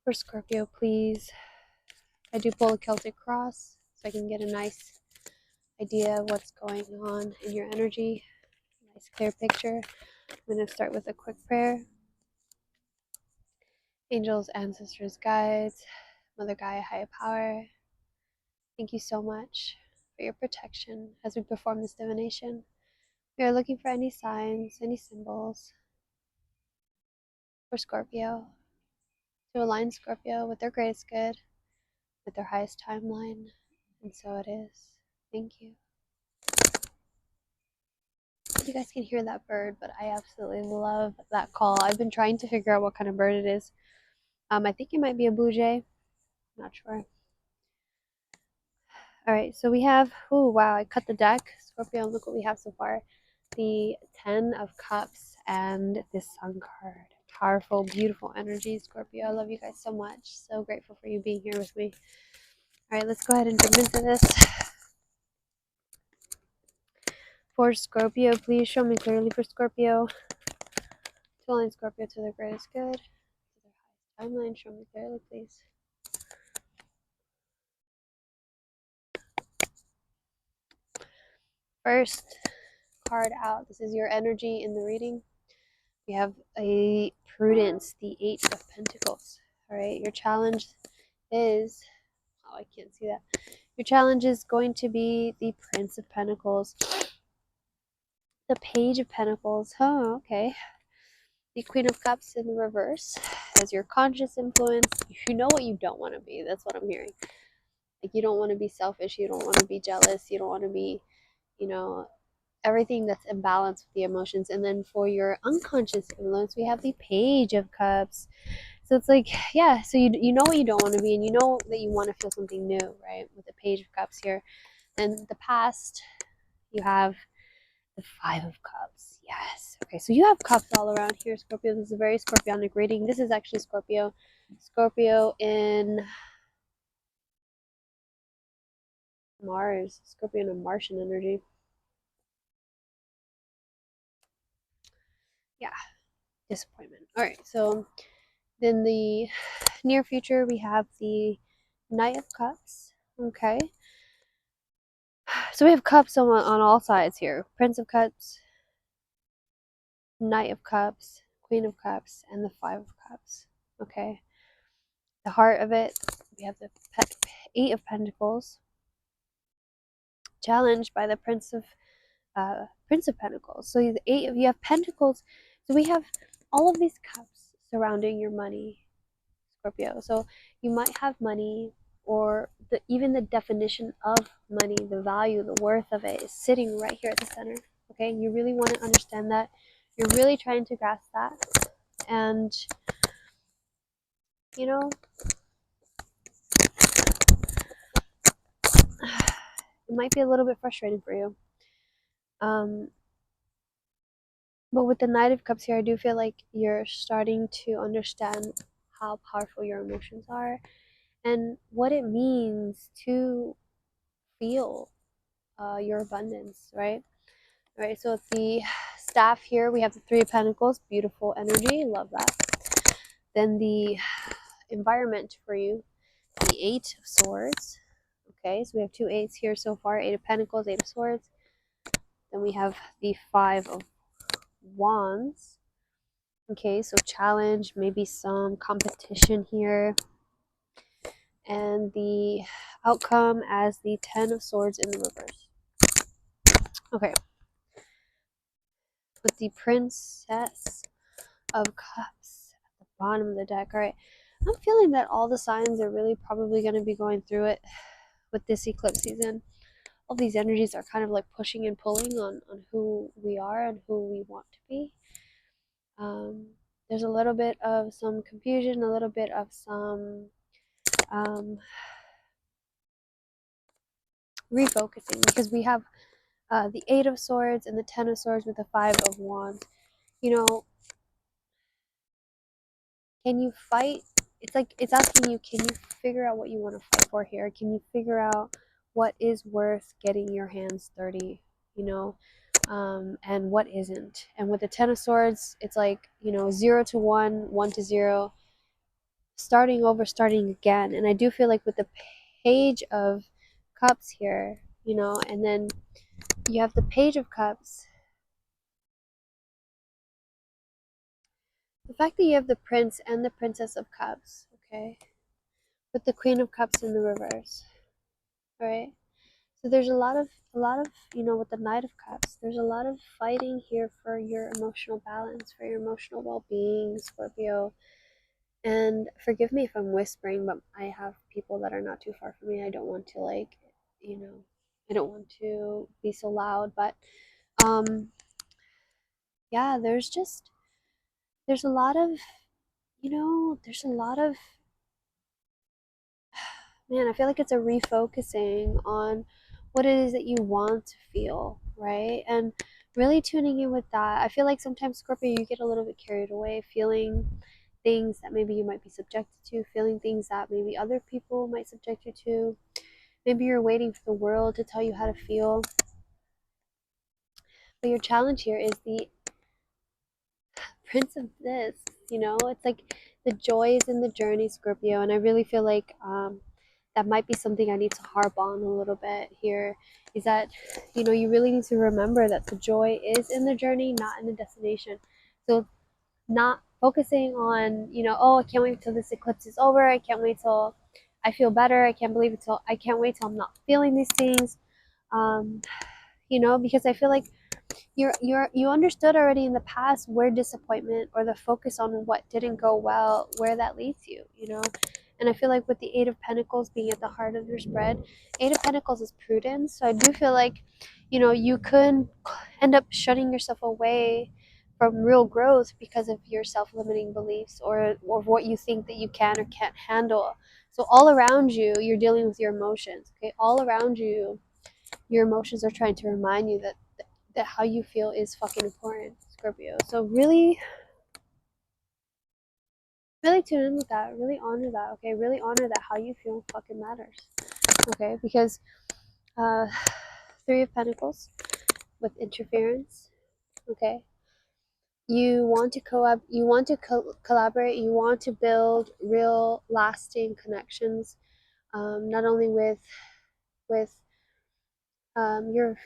For Scorpio, please. I do pull a Celtic cross so I can get a nice idea of what's going on in your energy. Nice clear picture. I'm going to start with a quick prayer. Angels, ancestors, guides, Mother Gaia, higher power, thank you so much for your protection as we perform this divination. We are looking for any signs, any symbols for Scorpio, to align Scorpio with their greatest good, with their highest timeline, and so it is. Thank you. You guys can hear that bird, but I absolutely love that call. I've been trying to figure out what kind of bird it is. I think it might be a blue jay. Not sure. All right, so we have, oh wow, I cut the deck. Scorpio, look what we have so far. The 10 of Cups and this Sun card. Powerful, beautiful energy, Scorpio. I love you guys so much. So grateful for you being here with me. All right, let's go ahead and jump into this. For Scorpio, please show me clearly for Scorpio. To align Scorpio to their greatest good. To their highest timeline, show me clearly, please. First card out. This is your energy in the reading. We have a Prudence, the 8 of Pentacles. All right, your challenge is, oh, I can't see that. Your challenge is going to be the Prince of Pentacles, the Page of Pentacles. Oh, okay. The Queen of Cups in the reverse as your conscious influence. You know what you don't want to be. That's what I'm hearing. Like, you don't want to be selfish. You don't want to be jealous. You don't want to be, you know, everything that's imbalanced with the emotions. And then for your unconscious influence, we have the Page of Cups. So it's like, yeah, so you know what you don't want to be, and you know that you want to feel something new, right? With the Page of Cups here. And the past, you have the 5 of Cups. Yes. Okay, so you have cups all around here, Scorpio. This is a very scorpionic reading. This is actually Scorpio. Scorpio in Mars. Scorpio in a Martian energy. Yeah. Disappointment. All right, so then the near future, we have the Knight of Cups. Okay. So we have cups on all sides here. Prince of Cups, Knight of Cups, Queen of Cups, and the 5 of Cups. Okay. The heart of it, we have the 8 of Pentacles, challenged by the Prince of Pentacles. So the 8 of, you have Pentacles. So we have all of these cups surrounding your money, Scorpio. So you might have money, or even the definition of money, the value, the worth of it is sitting right here at the center. Okay, you really want to understand that. You're really trying to grasp that. And, you know, it might be a little bit frustrating for you. But with the Knight of Cups here, I do feel like you're starting to understand how powerful your emotions are and what it means to feel your abundance, right? All right, so the staff here, we have the 3 of Pentacles, beautiful energy, love that. Then the environment for you, the 8 of Swords. Okay, so we have 2 8s here so far, 8 of Pentacles, 8 of Swords. Then we have the 5 of Wands. Okay, so challenge, maybe some competition here. And the outcome as the 10 of Swords in the reverse. Okay. With the Princess of Cups at the bottom of the deck. All right. I'm feeling that all the signs are really probably going to be going through it with this eclipse season. All these energies are kind of like pushing and pulling on who we are and who we want to be. There's a little bit of some confusion, a little bit of some refocusing, because we have the 8 of Swords and the 10 of Swords with the 5 of Wands. You know, can you fight? It's like it's asking you, can you figure out what you want to fight for here? Can you figure out what is worth getting your hands dirty, you know, and what isn't? And with the 10 of Swords, it's like, you know, 0 to 1, 1 to 0. starting over, starting again. And I do feel like with the Page of Cups here, you know, and then you have the Page of Cups. The fact that you have the Prince and the Princess of Cups, okay, with the Queen of Cups in the reverse, right? So there's a lot of, you know, with the Knight of Cups, there's a lot of fighting here for your emotional balance, for your emotional well-being, Scorpio. And forgive me if I'm whispering, but I have people that are not too far from me. I don't want to, like, you know, I don't want to be so loud, but yeah, there's a lot of, you know, there's a lot of, man, I feel like it's a refocusing on what it is that you want to feel, right? And really tuning in with that. I feel like sometimes, Scorpio, you get a little bit carried away, feeling things that maybe you might be subjected to, feeling things that maybe other people might subject you to. Maybe you're waiting for the world to tell you how to feel. But your challenge here is the Prince of this, you know? It's like the joy is in the journey, Scorpio. And I really feel like that might be something I need to harp on a little bit here, is that, you know, you really need to remember that the joy is in the journey, not in the destination. So not focusing on, you know, oh, I can't wait till this eclipse is over. I can't wait till I feel better. I can't wait till I'm not feeling these things. You know, because I feel like you understood already in the past where disappointment or the focus on what didn't go well, where that leads you, you know. And I feel like with the Eight of Pentacles being at the heart of your spread, Eight of Pentacles is prudence. So I do feel like, you know, you could end up shutting yourself away from real growth because of your self-limiting beliefs, or what you think that you can or can't handle. So all around you, you're dealing with your emotions, okay? All around you, your emotions are trying to remind you that how you feel is fucking important, Scorpio. So really, really tune in with that. Really honor that, okay? Really honor that how you feel fucking matters, okay? Because uh, Three of Pentacles with interference, okay? You want to collaborate. You want to build real, lasting connections, not only with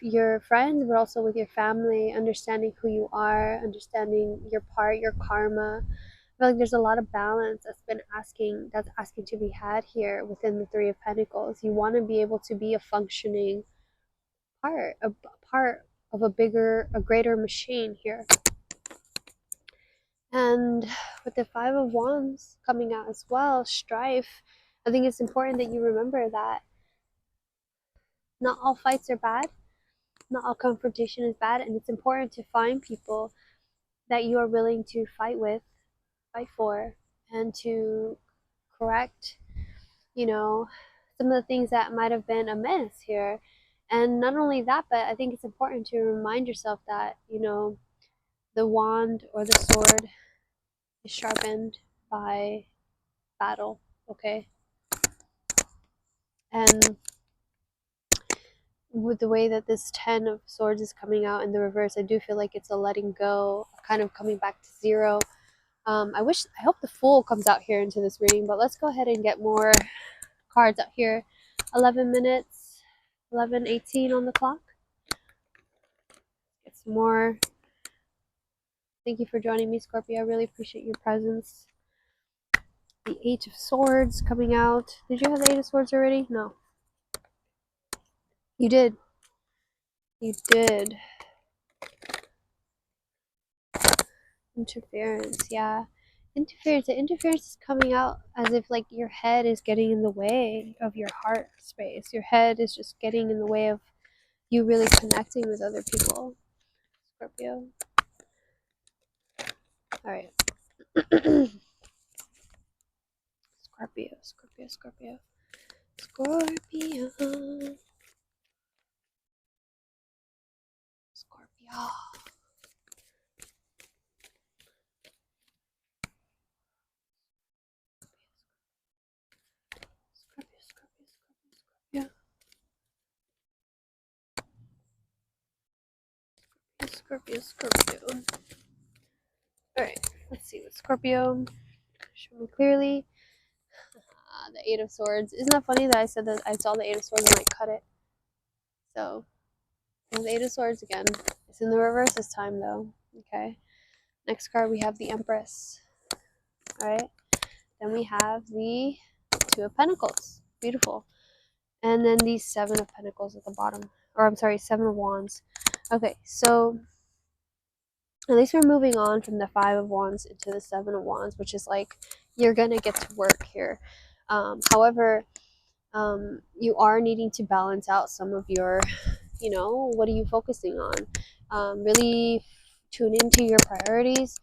your friends, but also with your family, understanding who you are, understanding your part, your karma. I feel like there's a lot of balance that's asking to be had here within the Three of Pentacles. You want to be able to be a functioning part of a greater machine here. And with the Five of Wands coming out as well, strife, I think it's important that you remember that not all fights are bad. Not all confrontation is bad, and it's important to find people that you are willing to fight for, and to correct, you know, some of the things that might have been amiss here. And not only that, but I think it's important to remind yourself that, you know, the wand or the sword is sharpened by battle, okay? And with the way that this Ten of Swords is coming out in the reverse, I do feel like it's a letting go, kind of coming back to zero. I hope the Fool comes out here into this reading, but let's go ahead and get more cards out here. 11 minutes, 11:18 on the clock. Get some more. Thank you for joining me, Scorpio. I really appreciate your presence. The Eight of Swords coming out. Did you have the Eight of Swords already? No. You did. You did. Interference, yeah. Interference. The interference is coming out as if like your head is getting in the way of your heart space. Your head is just getting in the way of you really connecting with other people, Scorpio. All right. Scorpio, Scorpio, Scorpio, Scorpio, Scorpio. Scorpio, Scorpio, Scorpio, Scorpio, Scorpio, Scorpio. All right, let's see what Scorpio. Show me clearly. the Eight of Swords. Isn't that funny that I said that I saw the Eight of Swords and I cut it? So, the Eight of Swords again. It's in the reverse this time, though. Okay. Next card, we have the Empress. Alright. Then we have the Two of Pentacles. Beautiful. And then the Seven of Pentacles at the bottom. Or, I'm sorry, Seven of Wands. Okay, so at least we're moving on from the Five of Wands into the Seven of Wands, which is like, you're going to get to work here. However, you are needing to balance out some of your, what are you focusing on? Really tune into your priorities.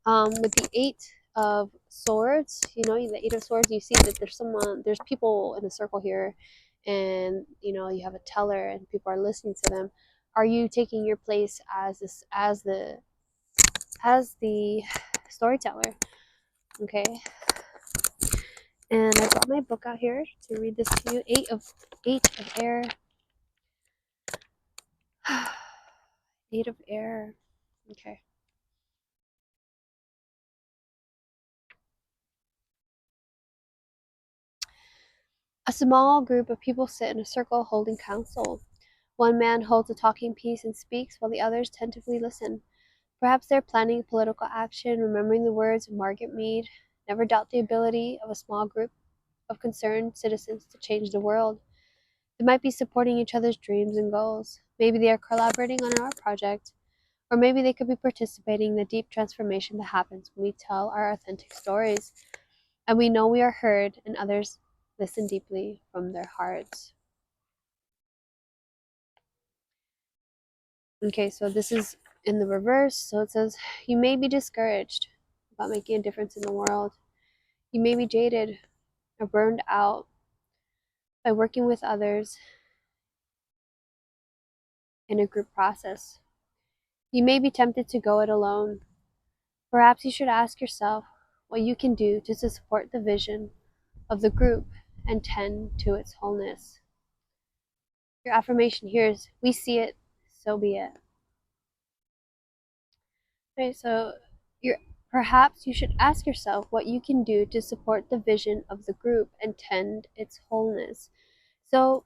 With the Eight of Swords, the Eight of Swords, you see that there's people in a circle here, and you have a teller and people are listening to them. Are you taking your place as the storyteller? Okay. And I brought my book out here to read this to you. Eight of Air. Eight of Air. Okay. A small group of people sit in a circle holding counsel. One man holds a talking piece and speaks, while the others tentatively listen. Perhaps they're planning political action, remembering the words of Margaret Mead, "Never doubt the ability of a small group of concerned citizens to change the world." They might be supporting each other's dreams and goals. Maybe they are collaborating on an art project. Or maybe they could be participating in the deep transformation that happens when we tell our authentic stories, and we know we are heard, and others listen deeply from their hearts. Okay, so this is in the reverse. So it says, you may be discouraged about making a difference in the world. You may be jaded or burned out by working with others in a group process. You may be tempted to go it alone. Perhaps you should ask yourself what you can do to support the vision of the group and tend to its wholeness. Your affirmation here is, we see it, so be it. Okay, so perhaps you should ask yourself what you can do to support the vision of the group and tend its wholeness. So,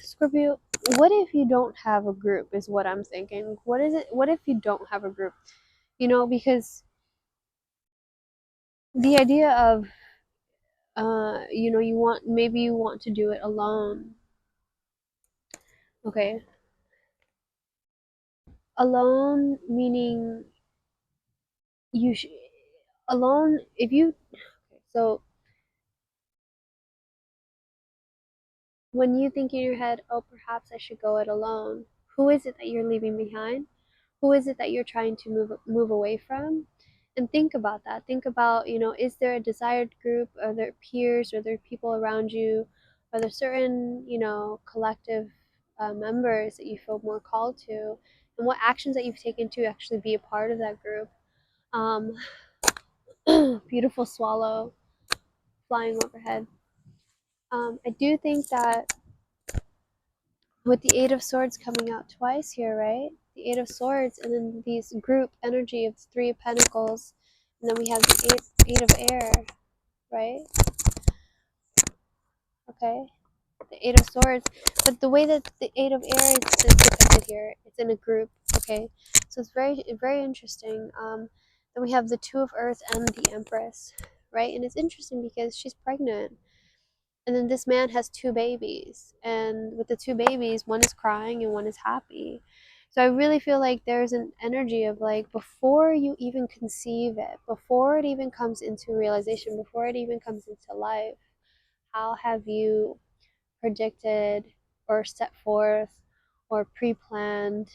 Scorpio, what if you don't have a group is what I'm thinking. What if you don't have a group? Because the idea of you want to do it alone. Okay. Alone meaning you should alone if you so when you think in your head, oh, perhaps I should go it alone, who is it that you're leaving behind? Who is it that you're trying to move away from? And think about that. Think about, is there a desired group? Are there peers? Are there people around you? Are there certain, collective members that you feel more called to? And what actions that you've taken to actually be a part of that group? Beautiful swallow flying overhead. I do think that with the Eight of Swords coming out twice here, right? The Eight of Swords, and then these group energy of the Three of Pentacles, and then we have the Eight of Air, right? Okay, the Eight of Swords, but the way that the Eight of Air is depicted here, it's in a group. Okay, so it's very, very interesting. Then we have the Two of Earth and the Empress, right? And it's interesting because she's pregnant. And then this man has two babies, and with the two babies, one is crying and one is happy. So I really feel like there's an energy of like, before you even conceive it, before it even comes into realization, before it even comes into life, how have you predicted or set forth or pre-planned,